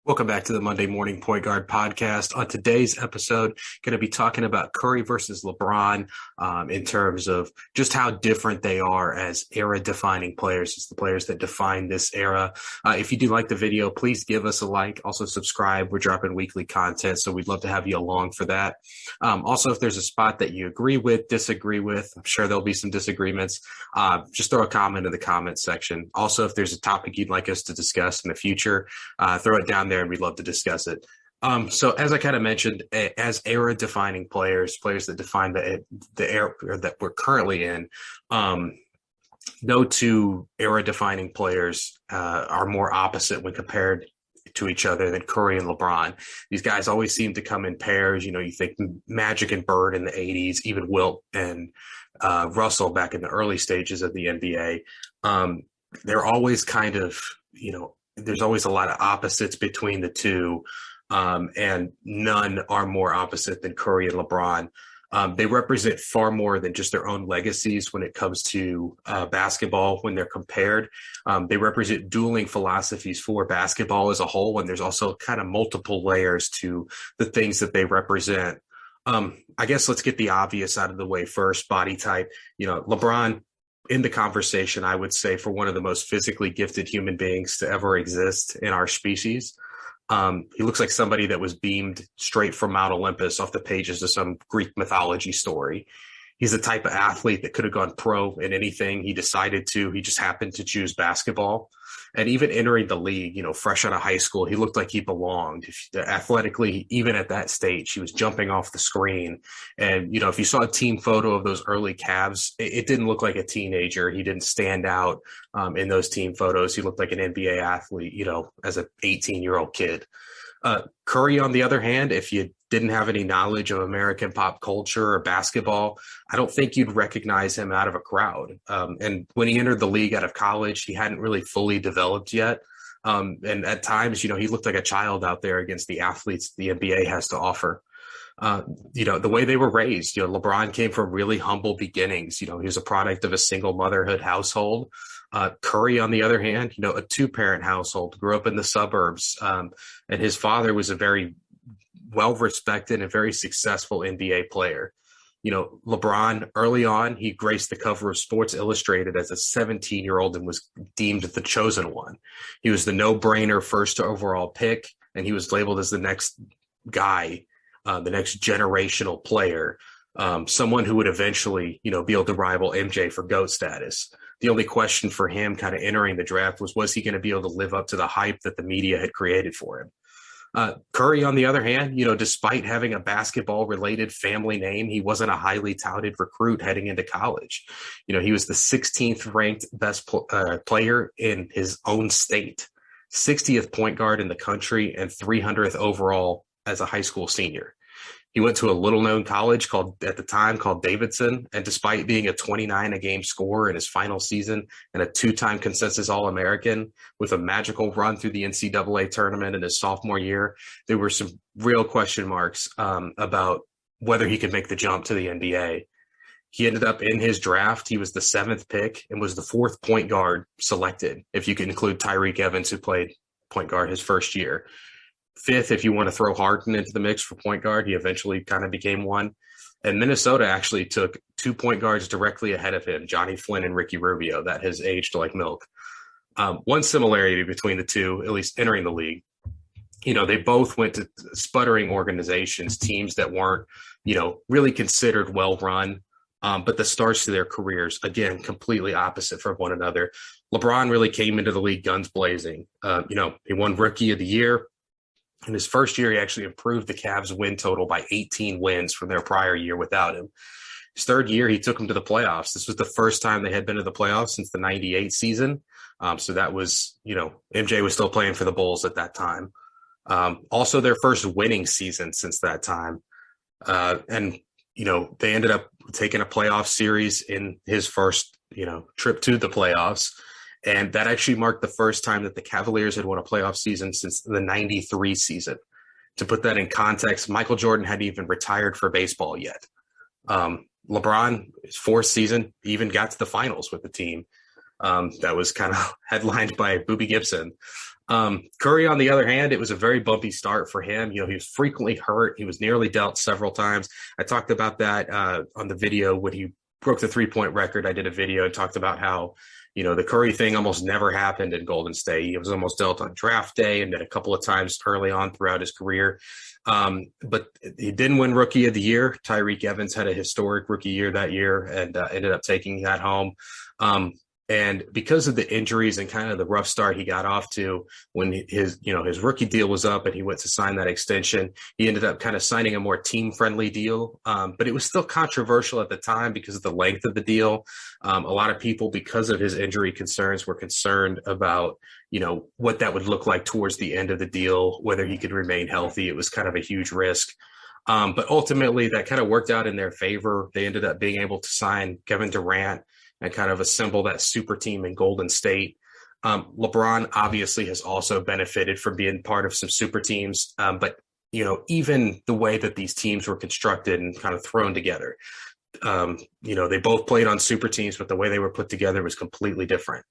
Welcome back to the Monday Morning Point Guard Podcast. On today's episode, going to be talking about Curry versus LeBron in terms of just how different they are as era-defining players, as the players that define this era. If you do like the video, please give us a like. Also subscribe. We're dropping weekly content, so we'd love to have you along for that. Also, if there's a spot that you agree with, disagree with, I'm sure there'll be some disagreements. Just throw a comment in the comment section. Also, if there's a topic you'd like us to discuss in the future, throw it down there and we'd love to discuss it. So as I kind of mentioned, as era-defining players that define the era that we're currently in, no two era-defining players are more opposite when compared to each other than Curry and LeBron. These guys always seem to come in pairs. You know, you think Magic and Bird in the 80s, even Wilt and Russell back in the early stages of the NBA. They're always kind of, there's always a lot of opposites between the two, and none are more opposite than Curry and LeBron. They represent far more than just their own legacies when it comes to basketball when they're compared. They represent dueling philosophies for basketball as a whole, and there's also kind of multiple layers to the things that they represent. I guess let's get the obvious out of the way first, body type. LeBron, in the conversation, I would say, for one of the most physically gifted human beings to ever exist in our species. He looks like somebody that was beamed straight from Mount Olympus off the pages of some Greek mythology story. He's the type of athlete that could have gone pro in anything he decided to. He just happened to choose basketball. And even entering the league, fresh out of high school, he looked like he belonged. Athletically, even at that stage, he was jumping off the screen. And, if you saw a team photo of those early Cavs, it didn't look like a teenager. He didn't stand out in those team photos. He looked like an NBA athlete, as an 18-year-old kid. Curry, on the other hand, if you didn't have any knowledge of American pop culture or basketball, I don't think you'd recognize him out of a crowd. And when he entered the league out of college, he hadn't really fully developed yet. And at times, he looked like a child out there against the athletes the NBA has to offer. The way they were raised, LeBron came from really humble beginnings. He was a product of a single motherhood household. Curry, on the other hand, a two-parent household, grew up in the suburbs. And his father was a very well-respected and very successful NBA player. LeBron, early on, he graced the cover of Sports Illustrated as a 17-year-old and was deemed the chosen one. He was the no-brainer first overall pick, and he was labeled as the next guy, the next generational player, someone who would eventually, be able to rival MJ for GOAT status. The only question for him kind of entering the draft was he going to be able to live up to the hype that the media had created for him? Curry, on the other hand, despite having a basketball-related family name, he wasn't a highly touted recruit heading into college. He was the 16th ranked best player in his own state, 60th point guard in the country, and 300th overall as a high school senior. He went to a little-known college called Davidson, and despite being a 29-a-game scorer in his final season and a two-time consensus All-American with a magical run through the NCAA tournament in his sophomore year, there were some real question marks about whether he could make the jump to the NBA. He ended up in his draft. He was the 7th pick and was the 4th point guard selected, if you can include Tyreke Evans, who played point guard his first year. 5th, if you want to throw Harden into the mix for point guard, he eventually kind of became one. And Minnesota actually took 2 point guards directly ahead of him, Johnny Flynn and Ricky Rubio. That has aged like milk. One similarity between the two, at least entering the league, they both went to sputtering organizations, teams that weren't, really considered well-run. But the starts to their careers, again, completely opposite from one another. LeBron really came into the league guns blazing. He won Rookie of the Year. In his first year, he actually improved the Cavs' win total by 18 wins from their prior year without him. His third year, he took them to the playoffs. This was the first time they had been to the playoffs since the 98 season. So that was, MJ was still playing for the Bulls at that time. Also their first winning season since that time. And they ended up taking a playoff series in his first, trip to the playoffs. And that actually marked the first time that the Cavaliers had won a playoff season since the 93 season. To put that in context, Michael Jordan hadn't even retired for baseball yet. LeBron, his 4th season, even got to the finals with the team. That was kind of headlined by Boobie Gibson. Curry, on the other hand, it was a very bumpy start for him. He was frequently hurt. He was nearly dealt several times. I talked about that on the video when he broke the 3-point record. I did a video and talked about how, the Curry thing almost never happened in Golden State. He was almost dealt on draft day and then a couple of times early on throughout his career. But he didn't win Rookie of the Year. Tyreek Evans had a historic rookie year that year and ended up taking that home. And because of the injuries and kind of the rough start he got off to when his rookie deal was up and he went to sign that extension, he ended up kind of signing a more team-friendly deal. But it was still controversial at the time because of the length of the deal. A lot of people, because of his injury concerns, were concerned about, what that would look like towards the end of the deal, whether he could remain healthy. It was kind of a huge risk. But ultimately, that kind of worked out in their favor. They ended up being able to sign Kevin Durant and kind of assemble that super team in Golden State. LeBron obviously has also benefited from being part of some super teams. But, even the way that these teams were constructed and kind of thrown together, they both played on super teams, but the way they were put together was completely different.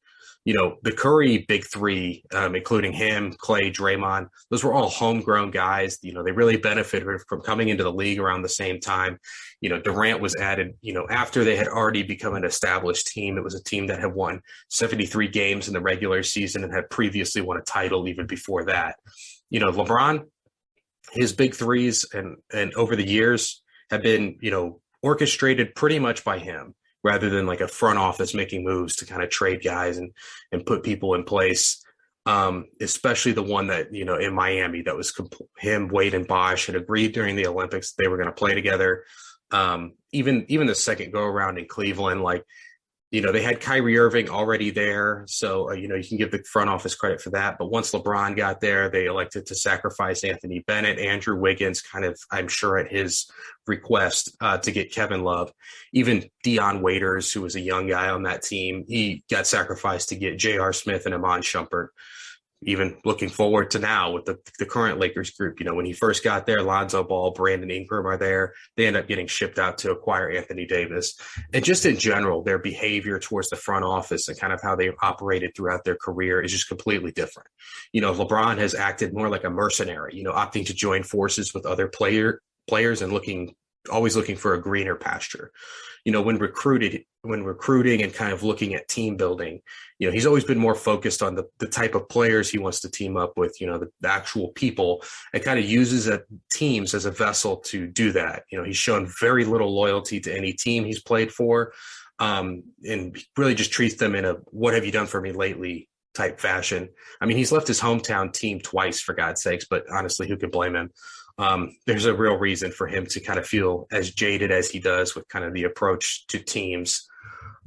The Curry big three, including him, Clay, Draymond, those were all homegrown guys. They really benefited from coming into the league around the same time. Durant was added, after they had already become an established team. It was a team that had won 73 games in the regular season and had previously won a title even before that. LeBron, his big threes and over the years have been, orchestrated pretty much by him, rather than like a front office making moves to kind of trade guys and put people in place. Especially the one that, in Miami, that was him, Wade, and Bosh had agreed during the Olympics they were going to play together. Even the second go around in Cleveland, they had Kyrie Irving already there. So, you can give the front office credit for that. But once LeBron got there, they elected to sacrifice Anthony Bennett, Andrew Wiggins, kind of, I'm sure at his request, to get Kevin Love. Even Dion Waiters, who was a young guy on that team, he got sacrificed to get J.R. Smith and Iman Shumpert. Even looking forward to now with the current Lakers group, when he first got there, Lonzo Ball, Brandon Ingram are there. They end up getting shipped out to acquire Anthony Davis. And just in general, their behavior towards the front office and kind of how they operated throughout their career is just completely different. LeBron has acted more like a mercenary, opting to join forces with other players and always looking for a greener pasture. When recruiting and kind of looking at team building, he's always been more focused on the type of players he wants to team up with, the actual people, and kind of uses teams as a vessel to do that. He's shown very little loyalty to any team he's played for, and really just treats them in a "what have you done for me lately" type fashion. I mean, he's left his hometown team twice, for God's sakes, but honestly, who can blame him? There's a real reason for him to kind of feel as jaded as he does with kind of the approach to teams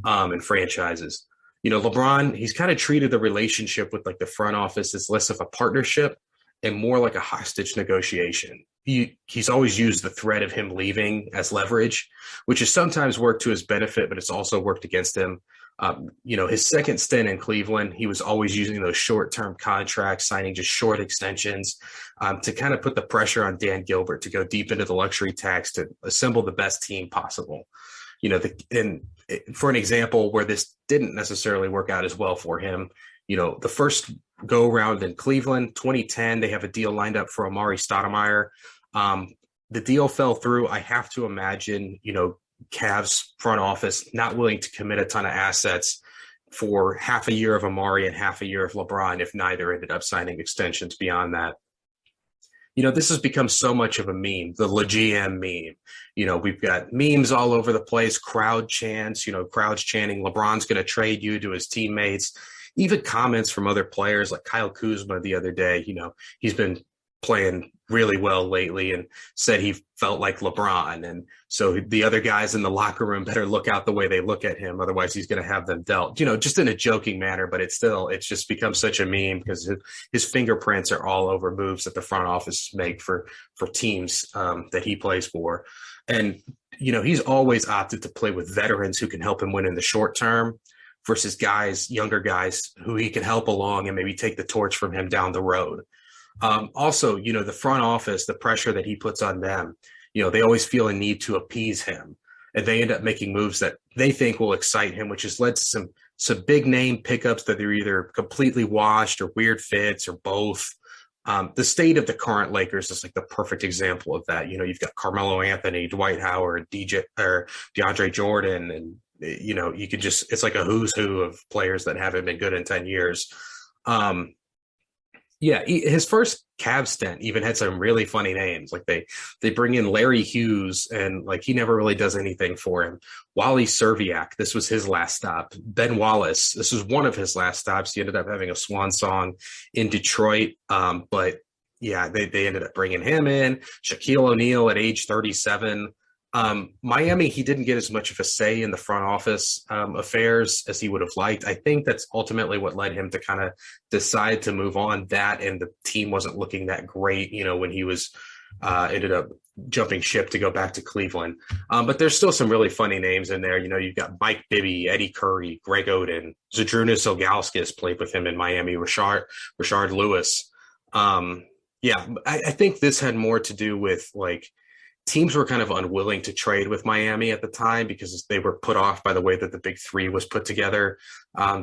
and franchises. LeBron, he's kind of treated the relationship with like the front office as less of a partnership and more like a hostage negotiation. He's always used the threat of him leaving as leverage, which has sometimes worked to his benefit, but it's also worked against him. His second stint in Cleveland, he was always using those short-term contracts, signing just short extensions to kind of put the pressure on Dan Gilbert to go deep into the luxury tax to assemble the best team possible. And for an example where this didn't necessarily work out as well for him, the first go around in Cleveland, 2010, they have a deal lined up for Amari Stoudemire. The deal fell through. I have to imagine, Cavs front office not willing to commit a ton of assets for half a year of Amari and half a year of LeBron if neither ended up signing extensions beyond that. This has become so much of a meme, the LeGM meme. We've got memes all over the place, crowd chants, crowds chanting LeBron's going to trade you to his teammates, even comments from other players like Kyle Kuzma the other day. He's been playing really well lately and said he felt like LeBron. And so the other guys in the locker room better look out the way they look at him. Otherwise he's going to have them dealt, just in a joking manner, but it's just become such a meme because his fingerprints are all over moves that the front office make for teams that he plays for. And, he's always opted to play with veterans who can help him win in the short term versus younger guys who he can help along and maybe take the torch from him down the road. Also, the front office, the pressure that he puts on them, they always feel a need to appease him, and they end up making moves that they think will excite him, which has led to some big name pickups that they're either completely washed or weird fits or both. The state of the current Lakers is like the perfect example of that. You've got Carmelo Anthony, Dwight Howard, DJ or DeAndre Jordan, and you could just, it's like a who's who of players that haven't been good in 10 years. Yeah, his first Cavs stint even had some really funny names. Like they bring in Larry Hughes, and like he never really does anything for him. Wally Serviak, this was his last stop. Ben Wallace, this was one of his last stops. He ended up having a swan song in Detroit, but yeah, they ended up bringing him in. Shaquille O'Neal at age 37. Miami, he didn't get as much of a say in the front office affairs as he would have liked. I think that's ultimately what led him to kind of decide to move on. That and the team wasn't looking that great, when he was ended up jumping ship to go back to Cleveland. But there's still some really funny names in there. You've got Mike Bibby, Eddie Curry, Greg Oden, Zydrunas Ilgauskas played with him in Miami, Rashard Lewis. Yeah, I think this had more to do with like teams were kind of unwilling to trade with Miami at the time because they were put off by the way that the Big Three was put together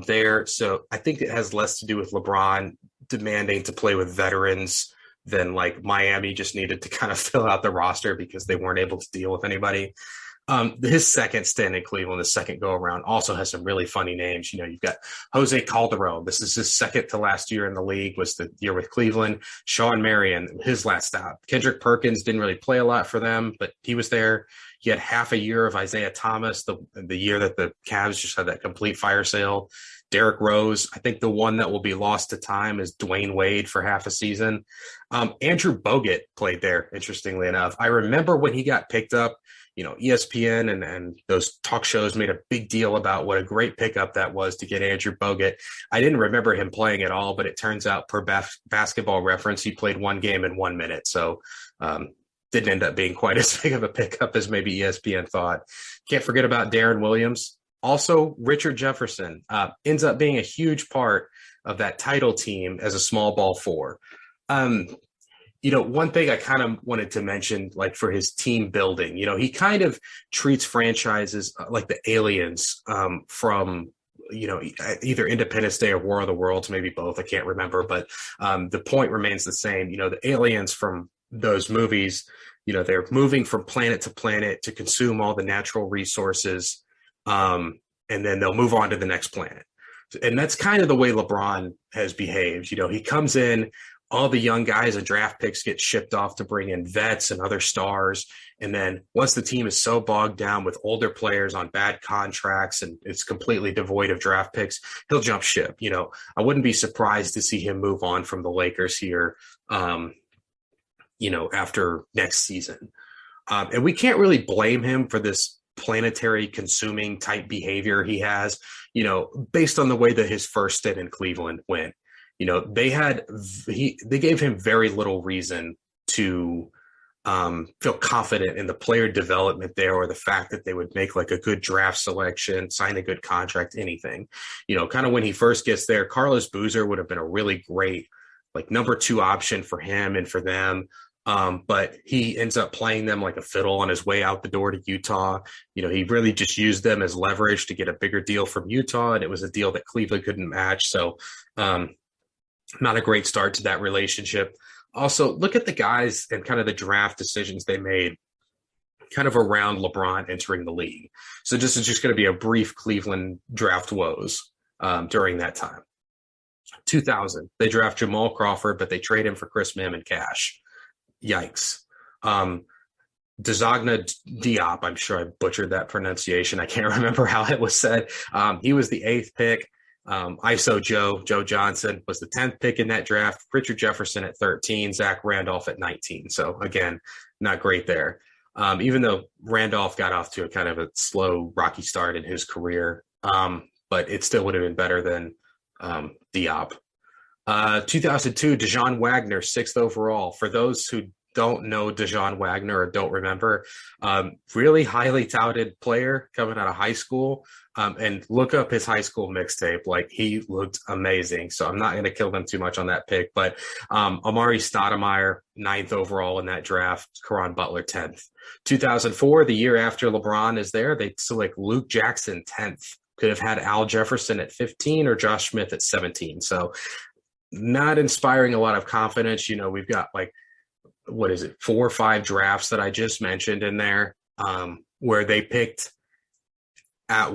there. So I think it has less to do with LeBron demanding to play with veterans than like Miami just needed to kind of fill out the roster because they weren't able to deal with anybody. His second stint in Cleveland, the second go around, also has some really funny names. You've got Jose Calderon. This is his second to last year in the league, was the year with Cleveland. Sean Marion, his last stop. Kendrick Perkins didn't really play a lot for them, but he was there. He had half a year of Isaiah Thomas, the year that the Cavs just had that complete fire sale. Derrick Rose. I think the one that will be lost to time is Dwayne Wade for half a season. Andrew Bogut played there, interestingly enough. I remember when he got picked up, ESPN and those talk shows made a big deal about what a great pickup that was to get Andrew Bogut. I didn't remember him playing at all, but it turns out per Basketball Reference, he played one game in 1 minute. So didn't end up being quite as big of a pickup as maybe ESPN thought. Can't forget about Darren Williams. Also, Richard Jefferson ends up being a huge part of that title team as a small ball four. One thing I kind of wanted to mention, like for his team building, he kind of treats franchises like the aliens from, either Independence Day or War of the Worlds, maybe both. I can't remember, but the point remains the same. The aliens from those movies, they're moving from planet to planet to consume all the natural resources. And then they'll move on to the next planet. And that's kind of the way LeBron has behaved. He comes in, all the young guys and draft picks get shipped off to bring in vets and other stars. And then once the team is so bogged down with older players on bad contracts and it's completely devoid of draft picks, he'll jump ship. I wouldn't be surprised to see him move on from the Lakers here, after next season. And we can't really blame him for this planetary consuming type behavior he has, based on the way that his first stint in Cleveland went. They gave him very little reason to feel confident in the player development there, or the fact that they would make like a good draft selection, sign a good contract, anything. Kind of when he first gets there, Carlos Boozer would have been a really great like number 2 option for him and for them. But he ends up playing them like a fiddle on his way out the door to Utah. He really just used them as leverage to get a bigger deal from Utah, and it was a deal that Cleveland couldn't match. So not a great start to that relationship. Also, look at the guys and kind of the draft decisions they made kind of around LeBron entering the league. So this is just going to be a brief Cleveland draft woes during that time. 2000, they draft Jamal Crawford, but they trade him for Chris Mim and cash. Yikes. Dezagna Diop, I'm sure I butchered that pronunciation. I can't remember how it was said. He was the 8th pick. ISO Joe Johnson was the 10th pick in that draft. Richard Jefferson at 13, Zach Randolph at 19. So again, not great there. Even though Randolph got off to a kind of a slow, rocky start in his career, but it still would have been better than Diop. 2002, Dejan Wagner, 6th overall. For those who don't know Dejan Wagner or don't remember, really highly touted player coming out of high school. And look up his high school mixtape. Like, he looked amazing. So I'm not going to kill them too much on that pick. But Amari Stoudemire, 9th overall in that draft. Caron Butler, 10th. 2004, the year after LeBron is there, they select Luke Jackson, 10th Could have had Al Jefferson at 15 or Josh Smith at 17. So not inspiring a lot of confidence. We've got like, what is it, 4 or 5 drafts that I just mentioned in there, where they picked at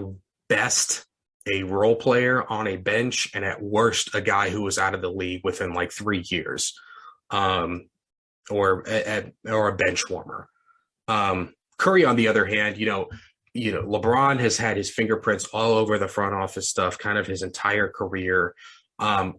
best a role player on a bench and at worst a guy who was out of the league within like 3 years, or a bench warmer. Curry, on the other hand, LeBron has had his fingerprints all over the front office stuff kind of his entire career.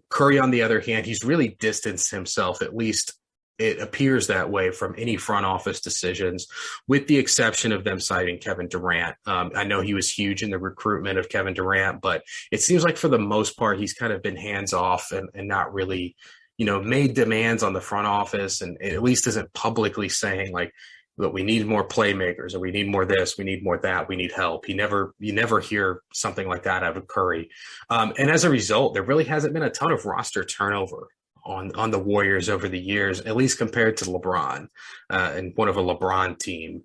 Curry, on the other hand, he's really distanced himself, at least it appears that way, from any front office decisions, with the exception of them citing Kevin Durant. I know he was huge in the recruitment of Kevin Durant, but it seems like for the most part, he's kind of been hands off and not really, made demands on the front office, and at least isn't publicly saying like, that we need more playmakers, or we need more this, we need more that, we need help. You never hear something like that out of Curry. And as a result, there really hasn't been a ton of roster turnover on the Warriors over the years, at least compared to LeBron and one of a LeBron team.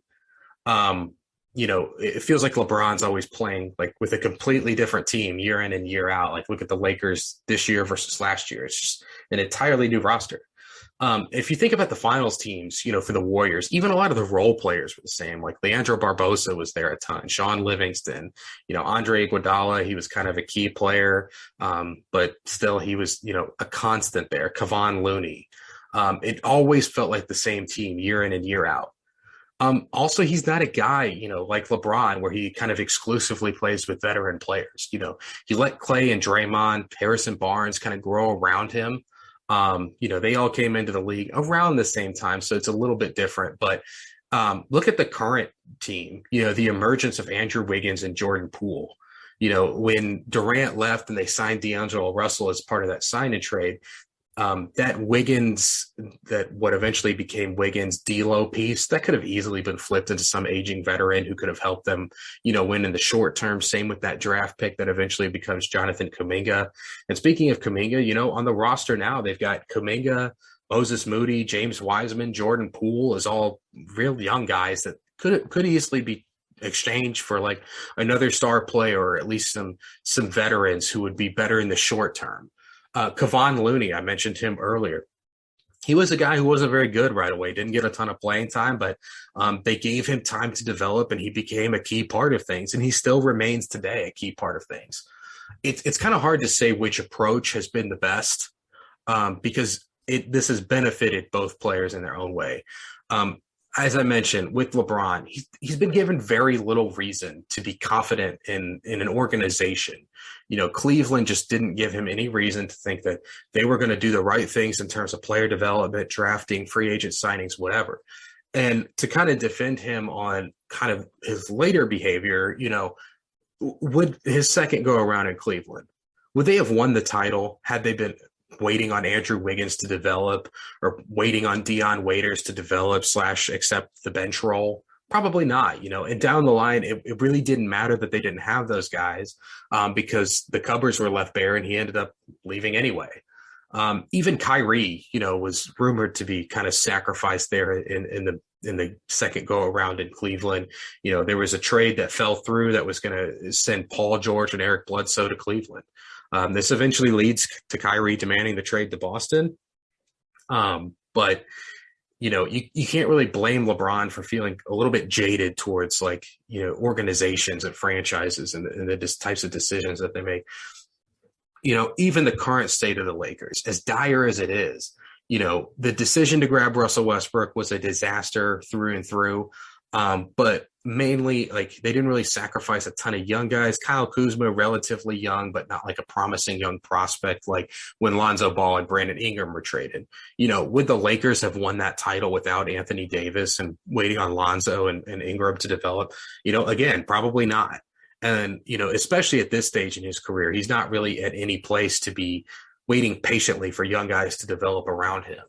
It feels like LeBron's always playing like with a completely different team year in and year out. Like look at the Lakers this year versus last year. It's just an entirely new roster. If you think about the finals teams, for the Warriors, even a lot of the role players were the same. Like Leandro Barbosa was there a ton, Sean Livingston, Andre Iguodala, he was kind of a key player, but still he was, a constant there. Kevon Looney. It always felt like the same team year in and year out. Also, he's not a guy, like LeBron, where he kind of exclusively plays with veteran players. He let Clay and Draymond, Harrison Barnes kind of grow around him. They all came into the league around the same time, so it's a little bit different. But look at the current team, the emergence of Andrew Wiggins and Jordan Poole. When Durant left and they signed D'Angelo Russell as part of that sign and trade, that Wiggins, that what eventually became Wiggins D'Lo piece, that could have easily been flipped into some aging veteran who could have helped them, win in the short term. Same with that draft pick that eventually becomes Jonathan Kuminga. And speaking of Kuminga, on the roster now, they've got Kuminga, Moses Moody, James Wiseman, Jordan Poole is all real young guys that could easily be exchanged for like another star player, or at least some veterans who would be better in the short term. Kevon Looney, I mentioned him earlier. He was a guy who wasn't very good right away, didn't get a ton of playing time, but they gave him time to develop and he became a key part of things. And he still remains today a key part of things. It's kind of hard to say which approach has been the best, because this has benefited both players in their own way. As I mentioned, with LeBron, he's been given very little reason to be confident in an organization. Cleveland just didn't give him any reason to think that they were going to do the right things in terms of player development, drafting, free agent signings, whatever. And to kind of defend him on kind of his later behavior, would his second go around in Cleveland, would they have won the title had they been waiting on Andrew Wiggins to develop, or waiting on Dion Waiters to develop / accept the bench role? Probably not, and down the line, it really didn't matter that they didn't have those guys, because the cupboards were left bare and he ended up leaving anyway. Even Kyrie, was rumored to be kind of sacrificed there in the second go around in Cleveland. There was a trade that fell through that was going to send Paul George and Eric Bledsoe to Cleveland. This eventually leads to Kyrie demanding the trade to Boston. But you can't really blame LeBron for feeling a little bit jaded towards organizations and franchises and the types of decisions that they make. Even the current state of the Lakers, as dire as it is, the decision to grab Russell Westbrook was a disaster through and through. But mainly, they didn't really sacrifice a ton of young guys. Kyle Kuzma, relatively young, but not like a promising young prospect like when Lonzo Ball and Brandon Ingram were traded. Would the Lakers have won that title without Anthony Davis and waiting on Lonzo and Ingram to develop? Again, probably not. And, especially at this stage in his career, he's not really at any place to be waiting patiently for young guys to develop around him.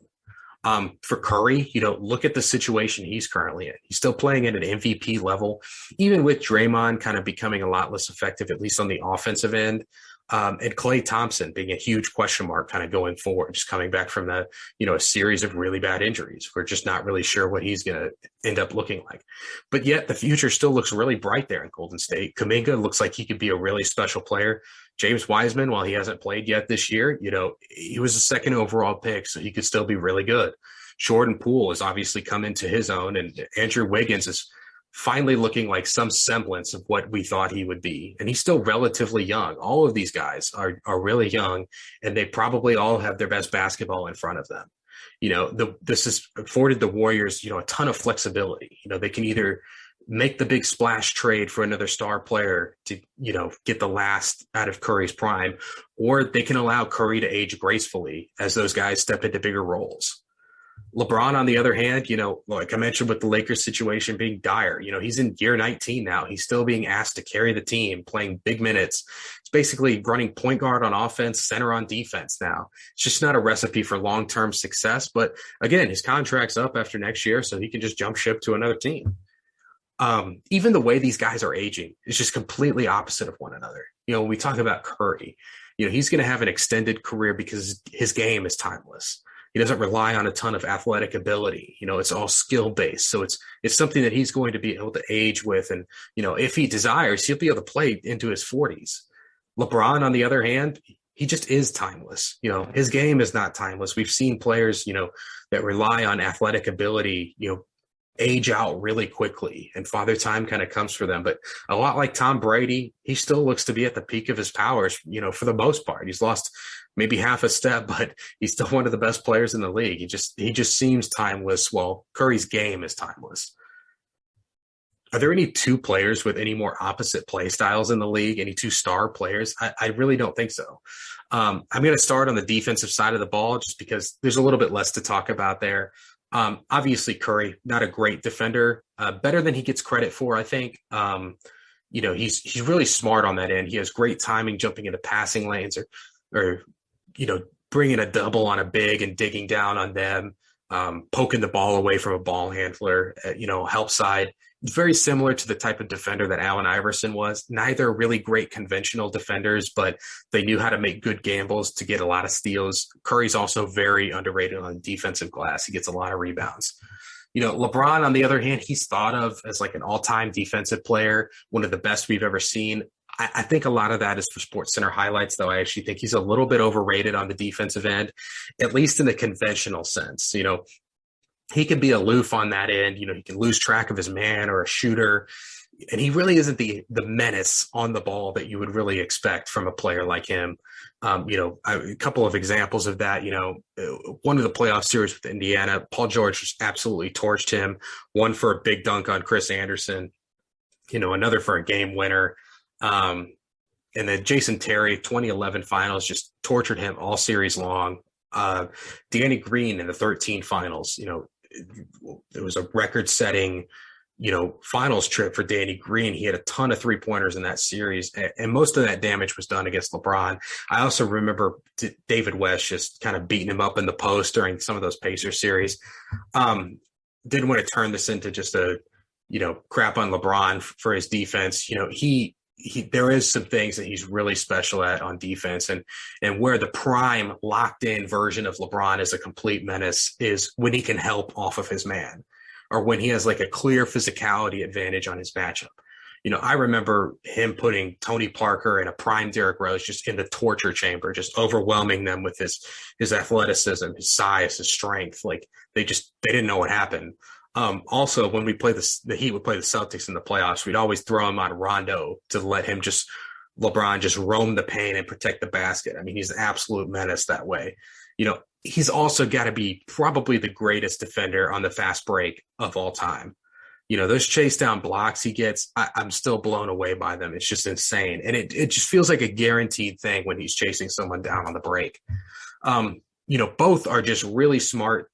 For Curry, look at the situation he's currently in. He's still playing at an MVP level, even with Draymond kind of becoming a lot less effective, at least on the offensive end. And Klay Thompson being a huge question mark kind of going forward, just coming back from a series of really bad injuries. We're just not really sure what he's going to end up looking like. But yet the future still looks really bright there in Golden State. Kuminga looks like he could be a really special player. James Wiseman, while he hasn't played yet this year, he was a second overall pick, so he could still be really good. Jordan Poole has obviously come into his own, and Andrew Wiggins is finally looking like some semblance of what we thought he would be. And he's still relatively young. All of these guys are really young, and they probably all have their best basketball in front of them. This has afforded the Warriors, a ton of flexibility. They can either make the big splash trade for another star player to, get the last out of Curry's prime, or they can allow Curry to age gracefully as those guys step into bigger roles. LeBron, on the other hand, like I mentioned with the Lakers situation being dire, he's in year 19 now. He's still being asked to carry the team, playing big minutes. It's basically running point guard on offense, center on defense now. It's just not a recipe for long-term success. But again, his contract's up after next year, so he can just jump ship to another team. Even the way these guys are aging is just completely opposite of one another. When we talk about Curry, he's going to have an extended career because his game is timeless. He doesn't rely on a ton of athletic ability. It's all skill based. So it's something that he's going to be able to age with. And, if he desires, he'll be able to play into his 40s. LeBron, on the other hand, he just is timeless. His game is not timeless. We've seen players, that rely on athletic ability, age out really quickly, and father time kind of comes for them. But a lot like Tom Brady, he still looks to be at the peak of his powers, for the most part. He's lost maybe half a step, but he's still one of the best players in the league. He just seems timeless. Well, Curry's game is timeless. Are there any two players with any more opposite play styles in the league? Any two star players? I really don't think so. I'm going to start on the defensive side of the ball just because there's a little bit less to talk about there. Obviously Curry, not a great defender, better than he gets credit for, I think. He's really smart on that end. He has great timing, jumping into passing lanes or bringing a double on a big and digging down on them, poking the ball away from a ball handler, help side. It's very similar to the type of defender that Allen Iverson was. Neither really great conventional defenders, but they knew how to make good gambles to get a lot of steals. Curry's also very underrated on defensive glass. He gets a lot of rebounds. LeBron, on the other hand, he's thought of as like an all-time defensive player, one of the best we've ever seen. I think a lot of that is for SportsCenter highlights, though. I actually think he's a little bit overrated on the defensive end, at least in the conventional sense. He can be aloof on that end. He can lose track of his man or a shooter. And he really isn't the menace on the ball that you would really expect from a player like him. A couple of examples of that, one of the playoff series with Indiana, Paul George just absolutely torched him. One for a big dunk on Chris Anderson, another for a game winner. And then Jason Terry, 2011 finals, just tortured him all series long. Danny Green in the 13 finals, it was a record-setting, finals trip for Danny Green. He had a ton of three-pointers in that series, and most of that damage was done against LeBron. I also remember David West just kind of beating him up in the post during some of those Pacers series. Didn't want to turn this into just a, crap on LeBron for his defense. There is some things that he's really special at on defense, and where the prime locked in version of LeBron is a complete menace is when he can help off of his man, or when he has like a clear physicality advantage on his matchup. I remember him putting Tony Parker and a prime Derrick Rose just in the torture chamber, just overwhelming them with his athleticism, his size, his strength. Like they didn't know what happened. Also, when we play the Heat would play the Celtics in the playoffs, we'd always throw him on Rondo to let him LeBron just roam the paint and protect the basket. I mean, he's an absolute menace that way. He's also got to be probably the greatest defender on the fast break of all time. Those chase down blocks he gets, I'm still blown away by them. It's just insane. And it just feels like a guaranteed thing when he's chasing someone down on the break. Both are just really smart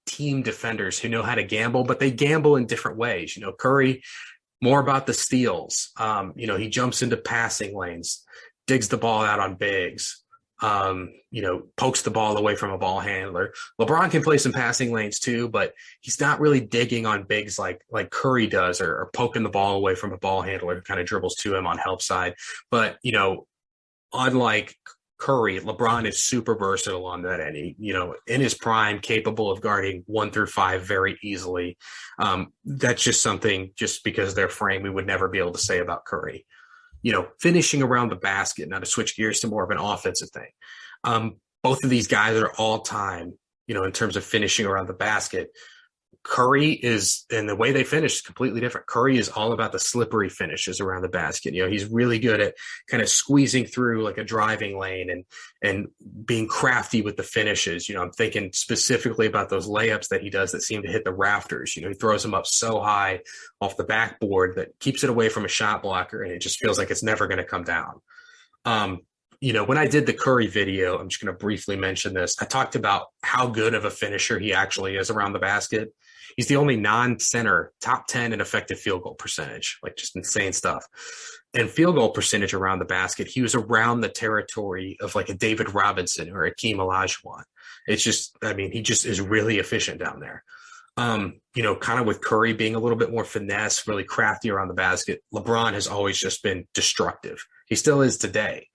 team defenders who know how to gamble, but they gamble in different ways. Curry, more about the steals. He jumps into passing lanes, digs the ball out on bigs, pokes the ball away from a ball handler. LeBron can play some passing lanes too, but he's not really digging on bigs like Curry does, or poking the ball away from a ball handler who kind of dribbles to him on help side. But, unlike Curry, LeBron is super versatile on that end. In his prime, capable of guarding 1 through 5 very easily. That's just something, just because their frame, we would never be able to say about Curry. Finishing around the basket, now to switch gears to more of an offensive thing. Both of these guys are all time, in terms of finishing around the basket. Curry is, and the way they finish is completely different. Curry is all about the slippery finishes around the basket. He's really good at kind of squeezing through like a driving lane and being crafty with the finishes. I'm thinking specifically about those layups that he does that seem to hit the rafters. He throws them up so high off the backboard that keeps it away from a shot blocker, and it just feels like it's never going to come down. When I did the Curry video, I'm just going to briefly mention this. I talked about how good of a finisher he actually is around the basket. He's the only non-center top 10 in effective field goal percentage, like just insane stuff. And field goal percentage around the basket, he was around the territory of like a David Robinson or a Hakeem Olajuwon. It's just, he just is really efficient down there. Kind of with Curry being a little bit more finesse, really crafty around the basket, LeBron has always just been destructive. He still is today.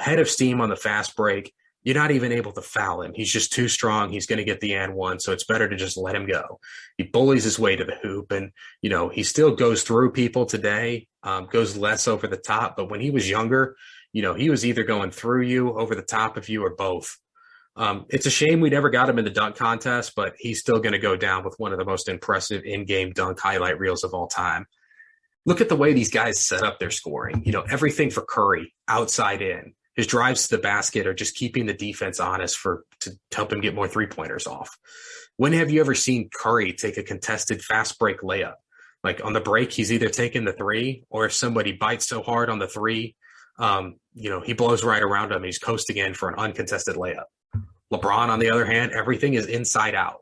Head of steam on the fast break. You're not even able to foul him. He's just too strong. He's going to get the and one, so it's better to just let him go. He bullies his way to the hoop, and, he still goes through people today, goes less over the top. But when he was younger, he was either going through you, over the top of you, or both. It's a shame we never got him in the dunk contest, but he's still going to go down with one of the most impressive in-game dunk highlight reels of all time. Look at the way these guys set up their scoring. Everything for Curry, outside in. His drives to the basket are just keeping the defense honest to help him get more three-pointers off. When have you ever seen Curry take a contested fast break layup? Like on the break, he's either taking the three, or if somebody bites so hard on the three, he blows right around him. He's coasting in for an uncontested layup. LeBron, on the other hand, everything is inside out.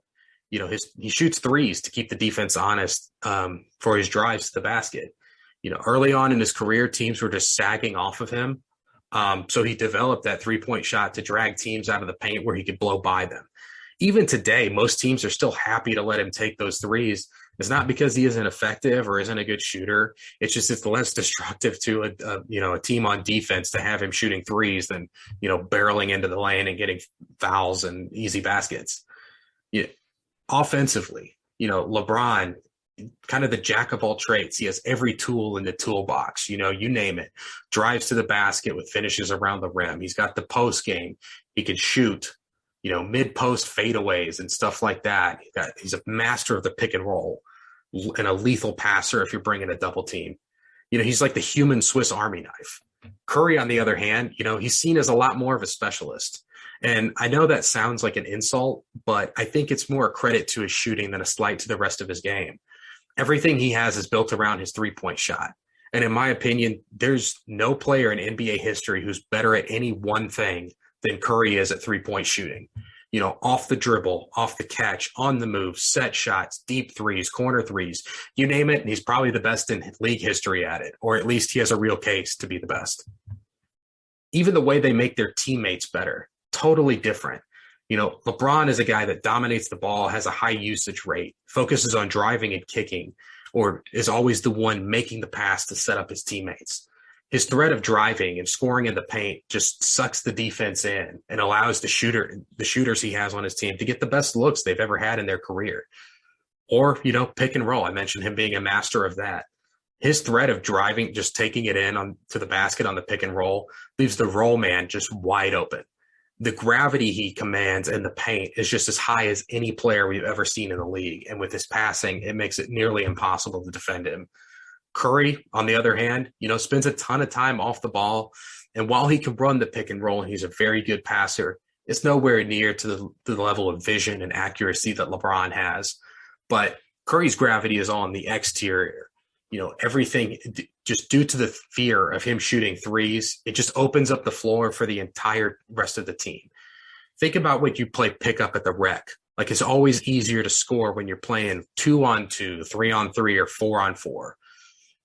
He shoots threes to keep the defense honest for his drives to the basket. Early on in his career, teams were just sagging off of him. So he developed that three-point shot to drag teams out of the paint where he could blow by them. Even today, most teams are still happy to let him take those threes. It's not because he isn't effective or isn't a good shooter. It's just it's less destructive to a team on defense to have him shooting threes than barreling into the lane and getting fouls and easy baskets. Offensively, LeBron, kind of the jack of all trades. He has every tool in the toolbox, you name it. Drives to the basket with finishes around the rim. He's got the post game. He can shoot, mid-post fadeaways and stuff like that. He's a master of the pick and roll and a lethal passer if you're bringing a double team. He's like the human Swiss Army knife. Curry, on the other hand, he's seen as a lot more of a specialist. And I know that sounds like an insult, but I think it's more a credit to his shooting than a slight to the rest of his game. Everything he has is built around his three-point shot. And in my opinion, there's no player in NBA history who's better at any one thing than Curry is at three-point shooting. Off the dribble, off the catch, on the move, set shots, deep threes, corner threes, you name it, and he's probably the best in league history at it, or at least he has a real case to be the best. Even the way they make their teammates better, totally different. LeBron is a guy that dominates the ball, has a high usage rate, focuses on driving and kicking, or is always the one making the pass to set up his teammates. His threat of driving and scoring in the paint just sucks the defense in and allows the shooters he has on his team to get the best looks they've ever had in their career. Or, pick and roll. I mentioned him being a master of that. His threat of driving, just taking it in to the basket on the pick and roll, leaves the roll man just wide open. The gravity he commands in the paint is just as high as any player we've ever seen in the league. And with his passing, it makes it nearly impossible to defend him. Curry, on the other hand, spends a ton of time off the ball. And while he can run the pick and roll and he's a very good passer, it's nowhere near to the level of vision and accuracy that LeBron has. But Curry's gravity is on the exterior. Everything just due to the fear of him shooting threes, it just opens up the floor for the entire rest of the team. Think about when you play pickup at the rec. Like, it's always easier to score when you're playing 2-on-2, 3-on-3, or 4-on-4.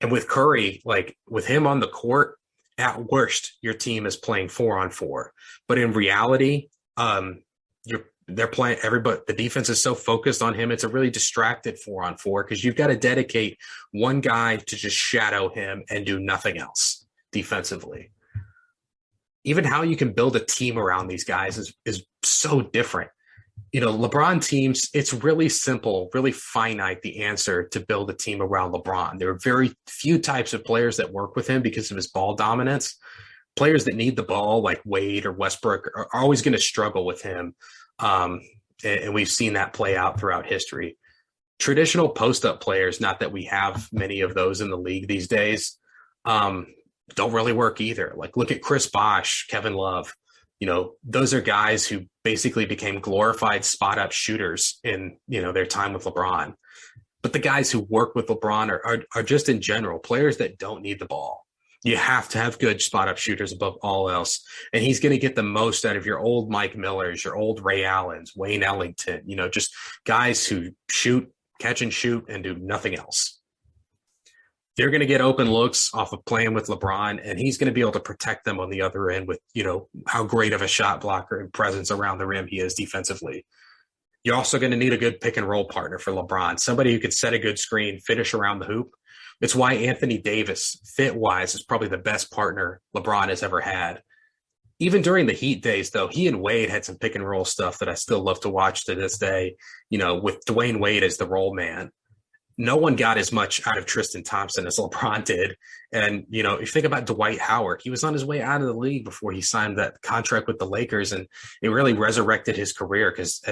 And with Curry, like with him on the court, at worst, your team is playing 4-on-4. But in reality, they're playing everybody. The defense is so focused on him. It's a really distracted 4-on-4 because you've got to dedicate one guy to just shadow him and do nothing else defensively. even how you can build a team around these guys is so different. LeBron teams, it's really simple, really finite, the answer to build a team around LeBron. There are very few types of players that work with him because of his ball dominance. Players that need the ball, like Wade or Westbrook, are always going to struggle with him. And we've seen that play out throughout history. Traditional post-up players, not that we have many of those in the league these days, don't really work either. Like, look at Chris Bosh, Kevin Love. Those are guys who basically became glorified spot-up shooters in, their time with LeBron. But the guys who work with LeBron are just in general players that don't need the ball. You have to have good spot-up shooters above all else. And he's going to get the most out of your old Mike Millers, your old Ray Allens, Wayne Ellington, just guys who shoot, catch and shoot, and do nothing else. They're going to get open looks off of playing with LeBron, and he's going to be able to protect them on the other end with, how great of a shot blocker and presence around the rim he is defensively. You're also going to need a good pick and roll partner for LeBron, somebody who could set a good screen, finish around the hoop. It's why Anthony Davis, fit-wise, is probably the best partner LeBron has ever had. Even during the Heat days, though, he and Wade had some pick and roll stuff that I still love to watch to this day, with Dwayne Wade as the roll man. No one got as much out of Tristan Thompson as LeBron did. And, if you think about Dwight Howard, he was on his way out of the league before he signed that contract with the Lakers. And it really resurrected his career because,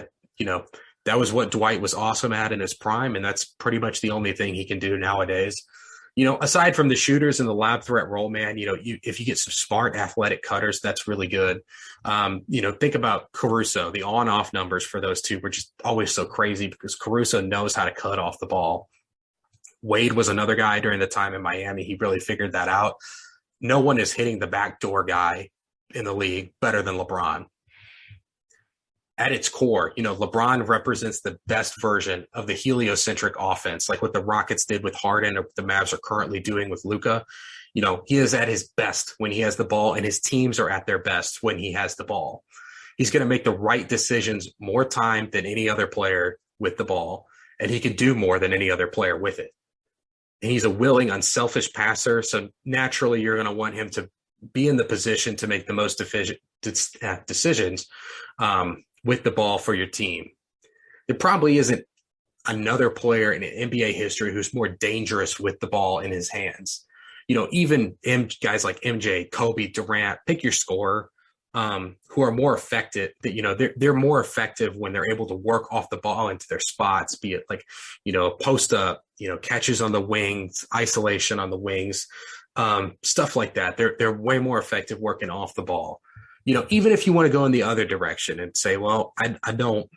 that was what Dwight was awesome at in his prime. And that's pretty much the only thing he can do nowadays. Aside from the shooters and the lab threat role man, if you get some smart athletic cutters, that's really good. Think about Caruso. The on-off numbers for those two were just always so crazy because Caruso knows how to cut off the ball. Wade was another guy during the time in Miami. He really figured that out. No one is hitting the backdoor guy in the league better than LeBron. At its core, LeBron represents the best version of the heliocentric offense, like what the Rockets did with Harden or what the Mavs are currently doing with Luka. He is at his best when he has the ball, and his teams are at their best when he has the ball. He's going to make the right decisions more time than any other player with the ball, and he can do more than any other player with it. And he's a willing, unselfish passer, so naturally you're going to want him to be in the position to make the most decisions with the ball for your team. There probably isn't another player in NBA history who's more dangerous with the ball in his hands. Even guys like MJ, Kobe, Durant, pick your scorer, who are more effective. They're more effective when they're able to work off the ball into their spots, be it like, post up, catches on the wings, isolation on the wings, stuff like that. They're way more effective working off the ball. Even if you want to go in the other direction and say, well, I don't,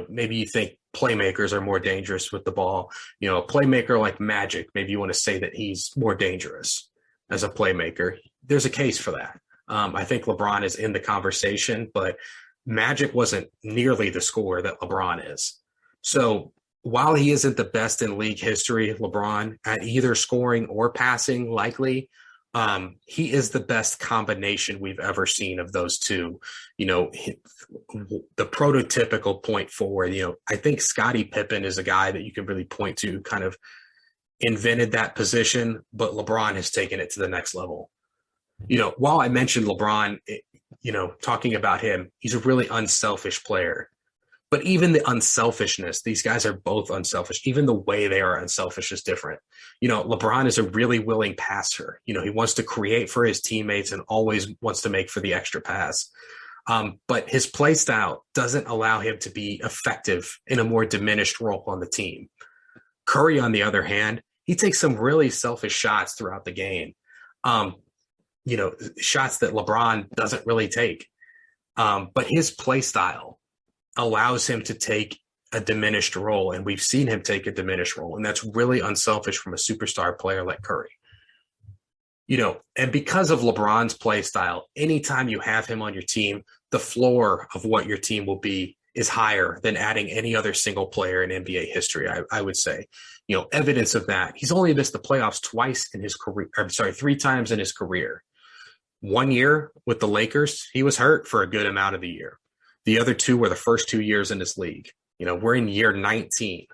maybe you think playmakers are more dangerous with the ball. A playmaker like Magic, maybe you want to say that he's more dangerous as a playmaker. There's a case for that. I think LeBron is in the conversation, but Magic wasn't nearly the scorer that LeBron is. So while he isn't the best in league history, LeBron, at either scoring or passing, likely, he is the best combination we've ever seen of those two. The prototypical point forward, I think Scottie Pippen is a guy that you can really point to, kind of invented that position, but LeBron has taken it to the next level. While I mentioned LeBron, talking about him, he's a really unselfish player. But even the unselfishness, these guys are both unselfish. Even the way they are unselfish is different. LeBron is a really willing passer. He wants to create for his teammates and always wants to make for the extra pass. But his play style doesn't allow him to be effective in a more diminished role on the team. Curry, on the other hand, he takes some really selfish shots throughout the game. Shots that LeBron doesn't really take. But his play style allows him to take a diminished role, and we've seen him take a diminished role, and that's really unselfish from a superstar player like Curry. And because of LeBron's play style, anytime you have him on your team, the floor of what your team will be is higher than adding any other single player in NBA history, I would say. Evidence of that, he's only missed the playoffs twice in his career. Three times in his career. 1 year with the Lakers, he was hurt for a good amount of the year. The other two were the first 2 years in this league. We're in year 19.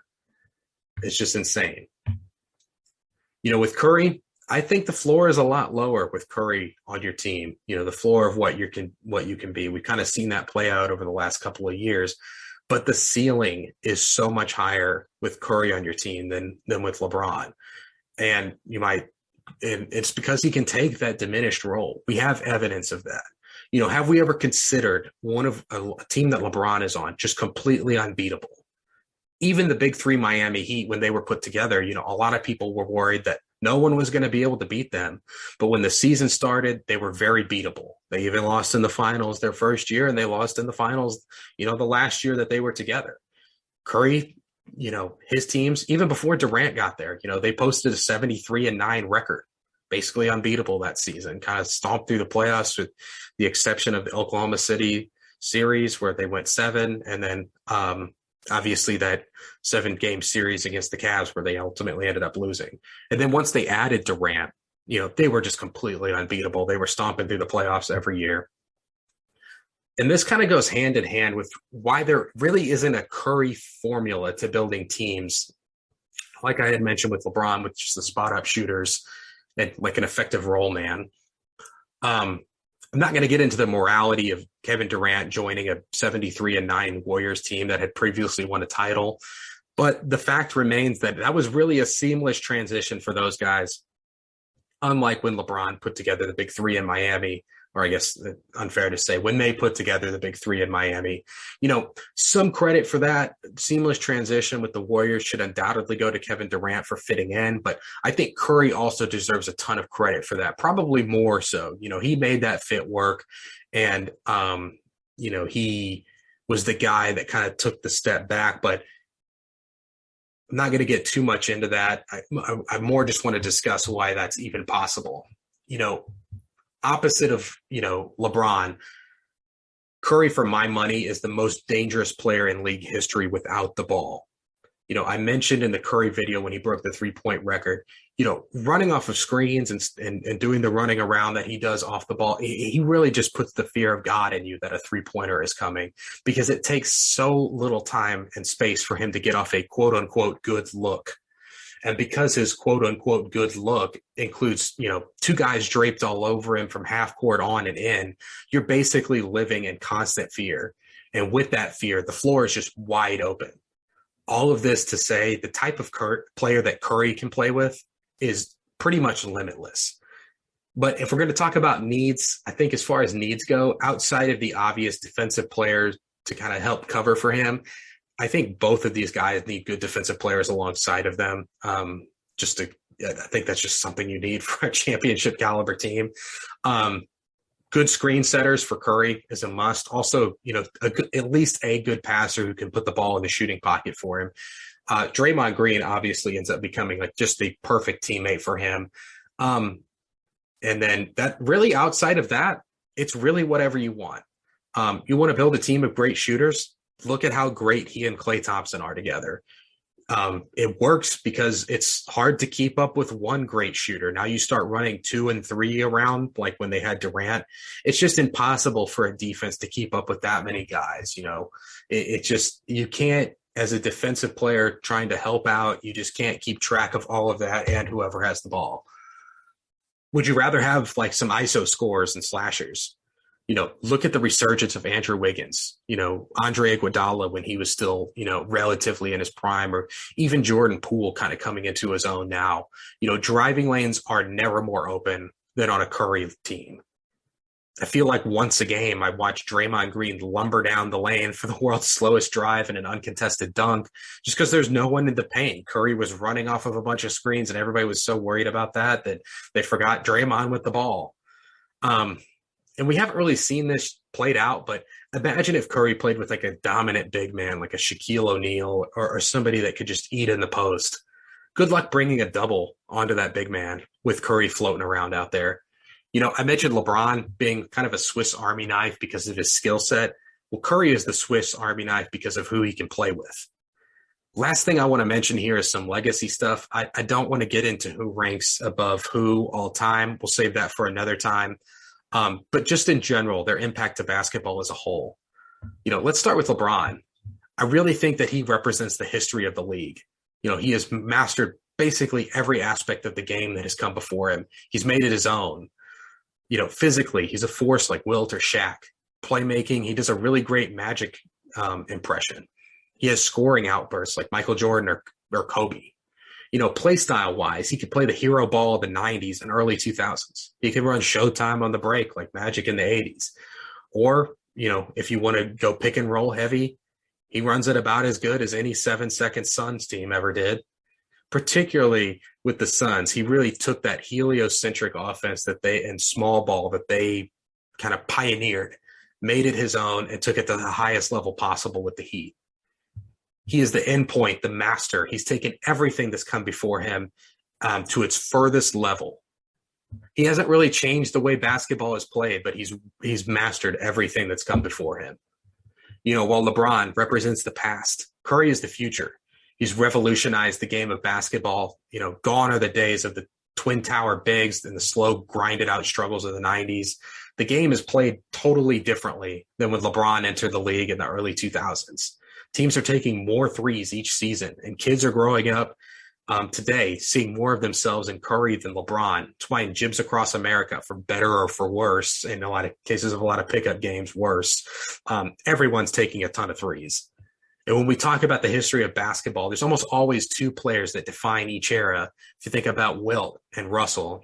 It's just insane. With Curry, I think the floor is a lot lower with Curry on your team. You know, the floor of what you can be. We've kind of seen that play out over the last couple of years, but the ceiling is so much higher with Curry on your team than with LeBron. And it's because he can take that diminished role. We have evidence of that. You know, have we ever considered a team that LeBron is on just completely unbeatable? Even the big three Miami Heat, when they were put together, you know, a lot of people were worried that no one was going to be able to beat them. But when the season started, they were very beatable. They even lost in the finals their first year, and they lost in the finals, you know, the last year that they were together. Curry, you know, his teams, even before Durant got there, you know, they posted a 73-9 record, basically unbeatable that season, kind of stomped through the playoffs with the exception of the Oklahoma City series where they went 7, and then obviously that 7-game series against the Cavs where they ultimately ended up losing. And then once they added Durant, you know, they were just completely unbeatable. They were stomping through the playoffs every year. And this kind of goes hand in hand with why there really isn't a Curry formula to building teams. Like I had mentioned with LeBron, with just the spot up shooters and like an effective role man. I'm not going to get into the morality of Kevin Durant joining a 73-9 Warriors team that had previously won a title. But the fact remains that was really a seamless transition for those guys. Unlike when LeBron put together the big three in Miami, or I guess unfair to say, when they put together the big three in Miami, you know, some credit for that seamless transition with the Warriors should undoubtedly go to Kevin Durant for fitting in. But I think Curry also deserves a ton of credit for that, probably more so. You know, he made that fit work. And, you know, he was the guy that kind of took the step back. But I'm not going to get too much into that. I more just want to discuss why that's even possible. You know, opposite of, you know, LeBron, Curry, for my money, is the most dangerous player in league history without the ball. You know, I mentioned in the Curry video when he broke the 3-point record, you know, running off of screens and doing the running around that he does off the ball, he really just puts the fear of God in you that a 3-pointer is coming, because it takes so little time and space for him to get off a quote unquote good look. And because his quote unquote good look includes, you know, 2 guys draped all over him from half court on and in, you're basically living in constant fear. And with that fear, the floor is just wide open. All of this to say the type of player that Curry can play with is pretty much limitless. But if we're going to talk about needs, I think as far as needs go, outside of the obvious defensive players to kind of help cover for him, I think both of these guys need good defensive players alongside of them. I think that's just something you need for a championship caliber team. Good screen setters for Curry is a must. Also, you know, at least a good passer who can put the ball in the shooting pocket for him. Draymond Green obviously ends up becoming like just the perfect teammate for him. And then that really outside of that, it's really whatever you want. You want to build a team of great shooters. Look at how great he and Klay Thompson are together. It works because it's hard to keep up with one great shooter. Now you start running 2 and 3 around, like when they had Durant. It's just impossible for a defense to keep up with that many guys. You know, it just, you can't, as a defensive player trying to help out, you just can't keep track of all of that and whoever has the ball. Would you rather have like some ISO scores and slashers? You know, look at the resurgence of Andrew Wiggins, you know, Andre Iguodala when he was still, you know, relatively in his prime, or even Jordan Poole kind of coming into his own now. You know, driving lanes are never more open than on a Curry team. I feel like once a game, I watch Draymond Green lumber down the lane for the world's slowest drive and an uncontested dunk, just because there's no one in the paint. Curry was running off of a bunch of screens, and everybody was so worried about that they forgot Draymond with the ball. And we haven't really seen this played out, but imagine if Curry played with like a dominant big man, like a Shaquille O'Neal or somebody that could just eat in the post. Good luck bringing a double onto that big man with Curry floating around out there. You know, I mentioned LeBron being kind of a Swiss Army knife because of his skill set. Well, Curry is the Swiss Army knife because of who he can play with. Last thing I want to mention here is some legacy stuff. I don't want to get into who ranks above who all time. We'll save that for another time. But just in general, their impact to basketball as a whole. You know, let's start with LeBron. I really think that he represents the history of the league. You know, he has mastered basically every aspect of the game that has come before him. He's made it his own. Physically, he's a force like Wilt or Shaq. Playmaking, he does a really great Magic impression. He has scoring outbursts like Michael Jordan or Kobe. Play style wise, he could play the hero ball of the 90s and early 2000s. He could run Showtime on the break like Magic in the 80s. Or, if you want to go pick and roll heavy, he runs it about as good as any 7-second Suns team ever did. Particularly with the Suns, he really took that heliocentric offense and small ball that they kind of pioneered, made it his own, and took it to the highest level possible with the Heat. He is the endpoint, the master. He's taken everything that's come before him to its furthest level. He hasn't really changed the way basketball is played, but he's mastered everything that's come before him. While LeBron represents the past, Curry is the future. He's revolutionized the game of basketball. Gone are the days of the twin tower bigs and the slow, grinded out struggles of the 90s. The game is played totally differently than when LeBron entered the league in the early 2000s. Teams are taking more threes each season, and kids are growing up today seeing more of themselves in Curry than LeBron. That's why in gyms across America, for better or for worse, in a lot of cases of a lot of pickup games, worse, everyone's taking a ton of threes. And when we talk about the history of basketball, there's almost always two players that define each era. If you think about Wilt and Russell,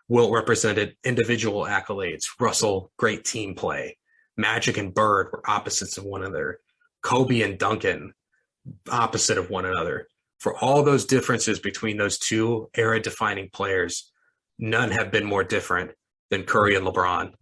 Wilt represented individual accolades. Russell, great team play. Magic and Bird were opposites of one another. Kobe and Duncan, opposite of one another. For all those differences between those two era-defining players, none have been more different than Curry and LeBron.